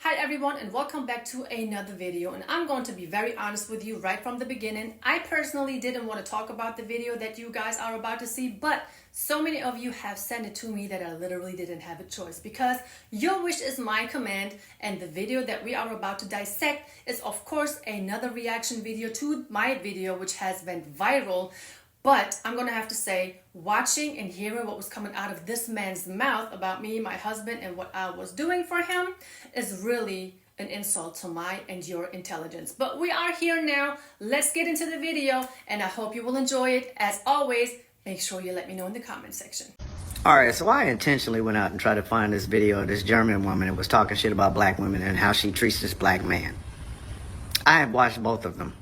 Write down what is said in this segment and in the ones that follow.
Hi everyone and welcome back to another video, and I'm going to be very honest with you right from the beginning. I personally didn't want to talk about the video that you guys are about to see, but so many of you have sent it to me that I literally didn't have a choice because your wish is my command, and the video that we are about to dissect is of course another reaction video to my video which has went viral. But I'm going to have to say, watching and hearing what was coming out of this man's mouth about me, my husband, and what I was doing for him is really an insult to my and your intelligence. But we are here now. Let's get into the video, and I hope you will enjoy it. As always, make sure you let me know in the comment section. All right, so I intentionally went out and tried to find this video of this German woman that was talking shit about black women and how she treats this black man. I have watched both of them.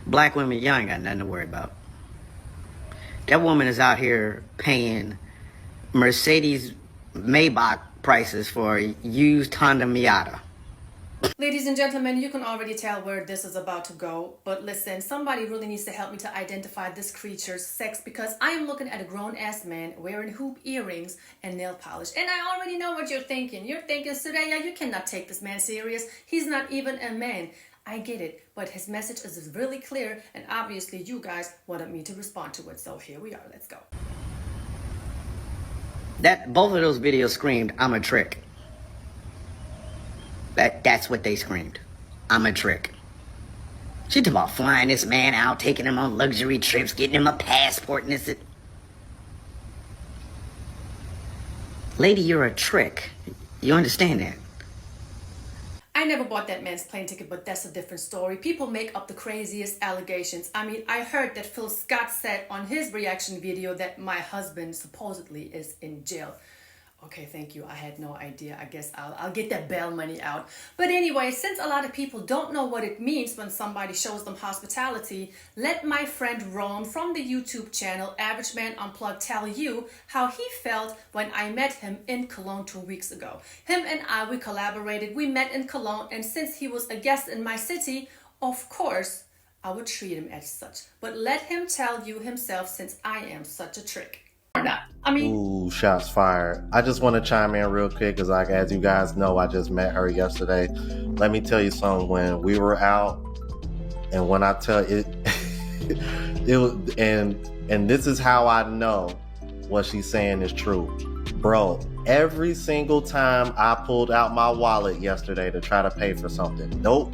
Black women, you ain't got nothing to worry about. That woman is out here paying Mercedes Maybach prices for a used Honda Miata. Ladies and gentlemen, you can already tell where this is about to go. But listen, somebody really needs to help me to identify this creature's sex, because I am looking at a grown-ass man wearing hoop earrings and nail polish. And I already know what you're thinking. You're thinking, Soraya, you cannot take this man serious. He's not even a man. I get it, but his message is really clear, and obviously you guys wanted me to respond to it, so here we are. Let's go. Both of those videos screamed, "I'm a trick." That's what they screamed. I'm a trick. She talking about flying this man out, taking him on luxury trips, getting him a passport, and this. Lady, you're a trick. You understand that? I never bought that man's plane ticket, but that's a different story. People make up the craziest allegations. I mean, I heard that Phil Scott said on his reaction video that my husband supposedly is in jail. Okay, thank you. I had no idea. I guess I'll get that bail money out. But anyway, since a lot of people don't know what it means when somebody shows them hospitality, let my friend Ron from the YouTube channel Average Man Unplugged tell you how he felt when I met him in Cologne 2 weeks ago. Him and I, we collaborated. We met in Cologne, and since he was a guest in my city, of course, I would treat him as such. But let him tell you himself, since I am such a trick. Or not. I mean, ooh, shots fired. I just want to chime in real quick because, like, as you guys know, I just met her yesterday. Let me tell you something. When we were out, and when I tell it, it was, and this is how I know what she's saying is true, bro. Every single time I pulled out my wallet yesterday to try to pay for something, nope,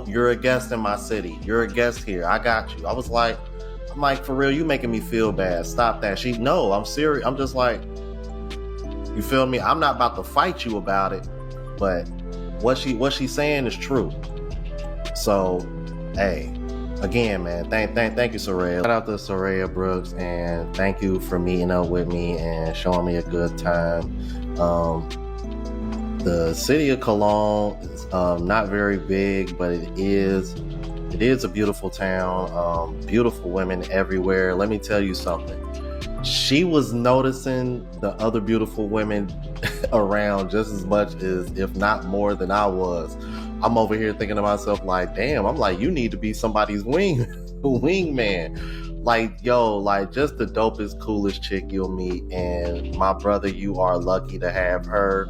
you're a guest in my city. You're a guest here. I got you. I'm like, for real, you making me feel bad. Stop that. No, I'm serious. I'm just like, you feel me? I'm not about to fight you about it, but what she's saying is true. So, hey, again, man, thank you, Soraya. Shout out to Soraya Brooks, and thank you for meeting up with me and showing me a good time. The city of Cologne is not very big, but it is a beautiful town, beautiful women everywhere. Let me tell you something. She was noticing the other beautiful women around just as much as, if not more than I was. I'm over here thinking to myself like, damn, I'm like, you need to be somebody's wingman. Like, yo, like, just the dopest, coolest chick you'll meet. And my brother, you are lucky to have her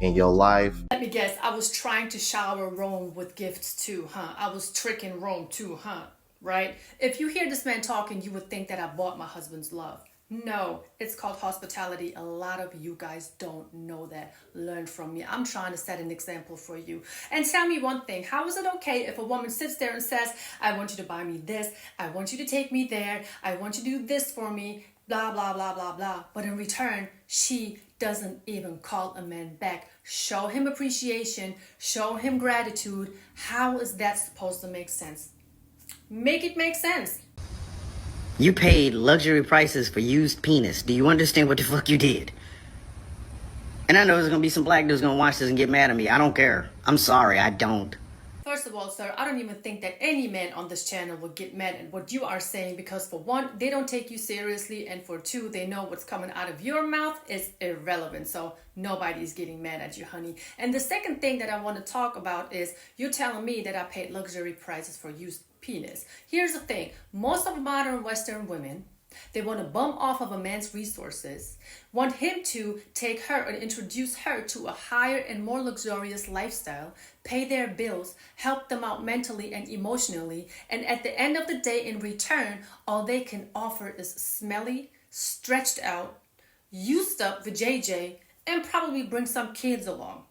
in your life. let me guess, I was trying to shower Rome with gifts too, huh? I was tricking Rome too, huh? Right? If you hear this man talking, you would think that I bought my husband's love. No, it's called hospitality. A lot of you guys don't know that. Learn from me. I'm trying to set an example for you. And tell me one thing. How is it okay if a woman sits there and says, I want you to buy me this, I want you to take me there, I want you to do this for me, blah, blah, blah, blah, blah. But in return, she doesn't even call a man back. Show him appreciation. Show him gratitude. How is that supposed to make sense? Make it make sense. You paid luxury prices for used penis. Do you understand what the fuck you did? And I know there's gonna be some black dudes gonna watch this and get mad at me. I don't care. I'm sorry, I don't. First of all, sir, I don't even think that any man on this channel would get mad at what you are saying, because for one, they don't take you seriously, and for two, they know what's coming out of your mouth is irrelevant. So nobody's getting mad at you, honey. And the second thing that I want to talk about is you're telling me that I paid luxury prices for used penis. Here's the thing. Most of modern Western women They want to bum off of a man's resources, want him to take her and introduce her to a higher and more luxurious lifestyle, pay their bills, help them out mentally and emotionally, and at the end of the day, in return, all they can offer is smelly, stretched out, used up vajayjay, and probably bring some kids along.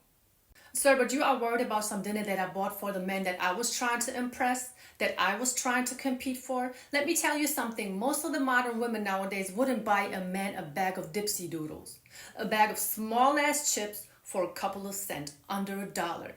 Sir, but you are worried about some dinner that I bought for the men that I was trying to impress, that I was trying to compete for? Let me tell you something. Most of the modern women nowadays wouldn't buy a man a bag of Dipsy Doodles, a bag of small-ass chips for a couple of cents, under $1.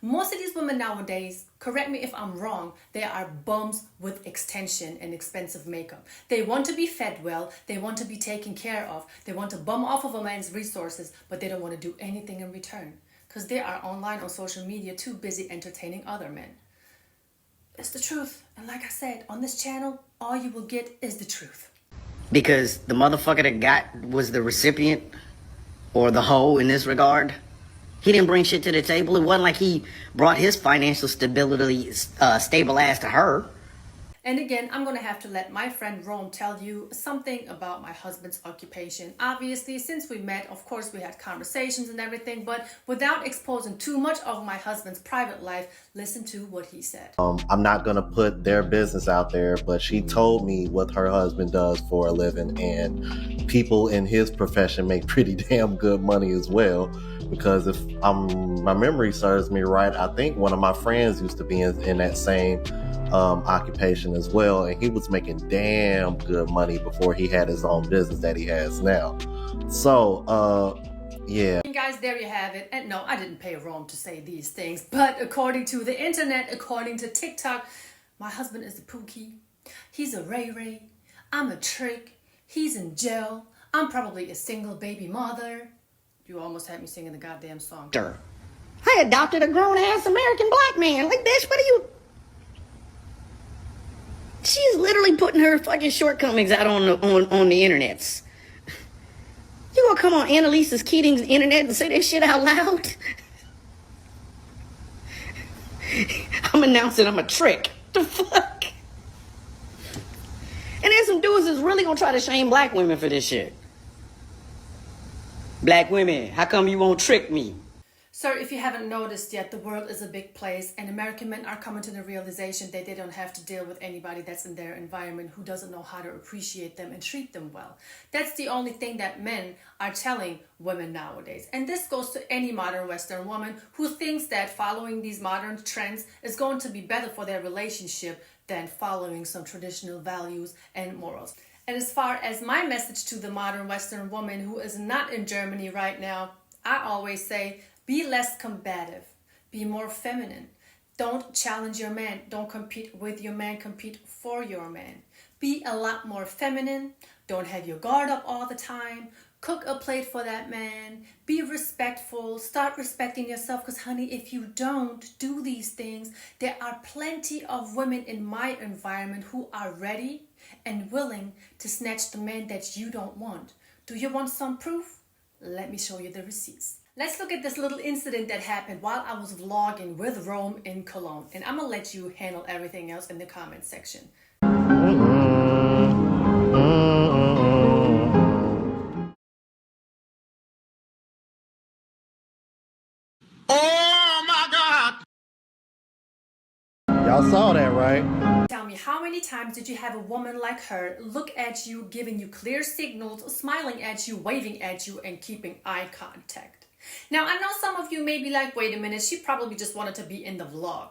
Most of these women nowadays, correct me if I'm wrong, they are bums with extension and expensive makeup. They want to be fed well, they want to be taken care of, they want to bum off of a man's resources, but they don't want to do anything in return. Because they are online on social media too busy entertaining other men. It's the truth. And like I said, on this channel, all you will get is the truth. Because the motherfucker that was the recipient or the hoe in this regard, he didn't bring shit to the table. It wasn't like he brought his financial stability stable ass to her. And again, I'm going to have to let my friend Rome tell you something about my husband's occupation. Obviously, since we met, of course, we had conversations and everything, but without exposing too much of my husband's private life, listen to what he said. I'm not going to put their business out there, but she told me what her husband does for a living, and people in his profession make pretty damn good money as well. Because if my memory serves me right, I think one of my friends used to be in that same occupation as well, and he was making damn good money before he had his own business that he has now. So yeah. Guys, there you have it. And no, I didn't pay Rome to say these things, but according to the internet, according to TikTok, my husband is a Pookie, he's a Ray Ray, I'm a Trick, he's in jail, I'm probably a single baby mother. You almost had me singing the goddamn song. Sure. I adopted a grown-ass American black man. Like, bitch, what are you... She's literally putting her fucking shortcomings out on the internets. You gonna come on Annalisa's Keating's internet and say that shit out loud? I'm announcing I'm a Trick. The fuck? And there's some dudes that's really gonna try to shame black women for this shit. Black women, how come you won't trick me? Sir, if you haven't noticed yet, the world is a big place, and American men are coming to the realization that they don't have to deal with anybody that's in their environment who doesn't know how to appreciate them and treat them well. That's the only thing that men are telling women nowadays. And this goes to any modern Western woman who thinks that following these modern trends is going to be better for their relationship than following some traditional values and morals. And as far as my message to the modern Western woman who is not in Germany right now, I always say, be less combative, be more feminine. Don't challenge your man, don't compete with your man, compete for your man. Be a lot more feminine, don't have your guard up all the time, cook a plate for that man, be respectful, start respecting yourself, because honey, if you don't do these things, there are plenty of women in my environment who are ready and willing to snatch the man that you don't want. Do you want some proof? Let me show you the receipts. Let's look at this little incident that happened while I was vlogging with Rome in Cologne. And I'm gonna let you handle everything else in the comment section. Oh my God! Y'all saw that, right? Tell me, how many times did you have a woman like her look at you, giving you clear signals, smiling at you, waving at you, and keeping eye contact? Now, I know some of you may be like, wait a minute, she probably just wanted to be in the vlog.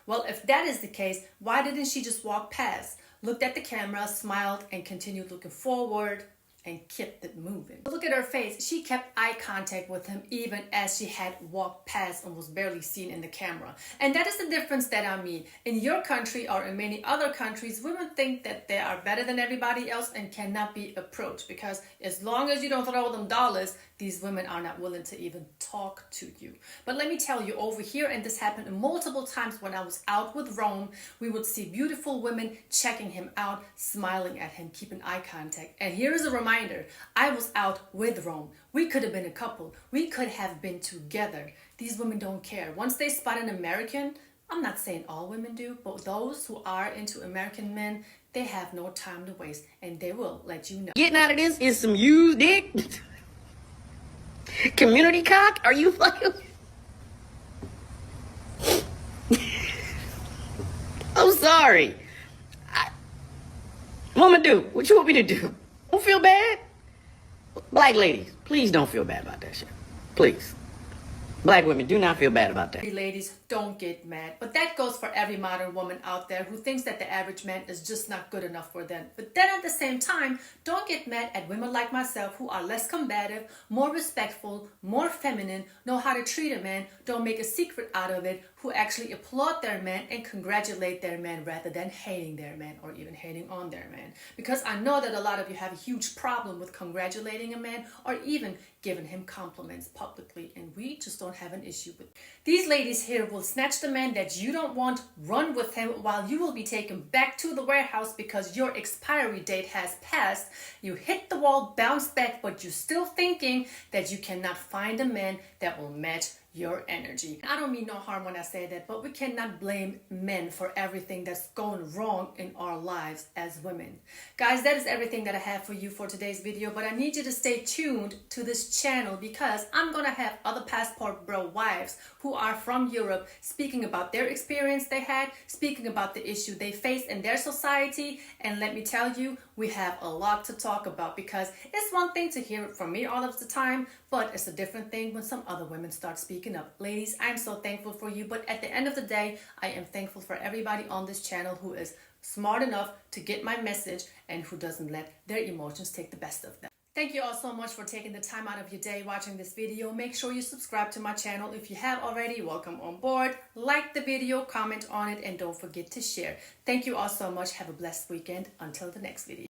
Well, if that is the case, why didn't she just walk past, looked at the camera, smiled, and continued looking forward and kept it moving? Look at her face. She kept eye contact with him even as she had walked past and was barely seen in the camera. And that is the difference that I mean. In your country or in many other countries, women think that they are better than everybody else and cannot be approached, because as long as you don't throw them dollars, these women are not willing to even talk to you. But let me tell you, over here, and this happened multiple times when I was out with Rome, we would see beautiful women checking him out, smiling at him, keeping eye contact. And here is a reminder, I was out with Rome. We could have been a couple. We could have been together. These women don't care. Once they spot an American, I'm not saying all women do, but those who are into American men, they have no time to waste, and they will let you know. Getting out of this is some used dick. Community cock? Are you fucking? I'm sorry. What am I do? What you want me to do? Don't feel bad? Black ladies, please don't feel bad about that shit. Please. Black women, do not feel bad about that. Ladies, don't get mad. But that goes for every modern woman out there who thinks that the average man is just not good enough for them. But then at the same time, don't get mad at women like myself who are less combative, more respectful, more feminine, know how to treat a man, don't make a secret out of it, who actually applaud their man and congratulate their man rather than hating their man or even hating on their man. Because I know that a lot of you have a huge problem with congratulating a man or even giving him compliments publicly, and we just don't have an issue with it. These ladies here will snatch the man that you don't want, run with him, while you will be taken back to the warehouse because your expiry date has passed. You hit the wall, bounce back, but you're still thinking that you cannot find a man that will match your energy. I don't mean no harm when I say that, but we cannot blame men for everything that's going wrong in our lives as women. Guys, that is everything that I have for you for today's video, but I need you to stay tuned to this channel because I'm gonna have other passport bro wives who are from Europe speaking about their experience they had, speaking about the issue they face in their society, and let me tell you, we have a lot to talk about because it's one thing to hear it from me all of the time, but it's a different thing when some other women start speaking up. Ladies, I'm so thankful for you, but at the end of the day, I am thankful for everybody on this channel who is smart enough to get my message and who doesn't let their emotions take the best of them. Thank you all so much for taking the time out of your day watching this video. Make sure you subscribe to my channel if you have already. Welcome on board. Like the video, comment on it, and don't forget to share. Thank you all so much. Have a blessed weekend. Until the next video.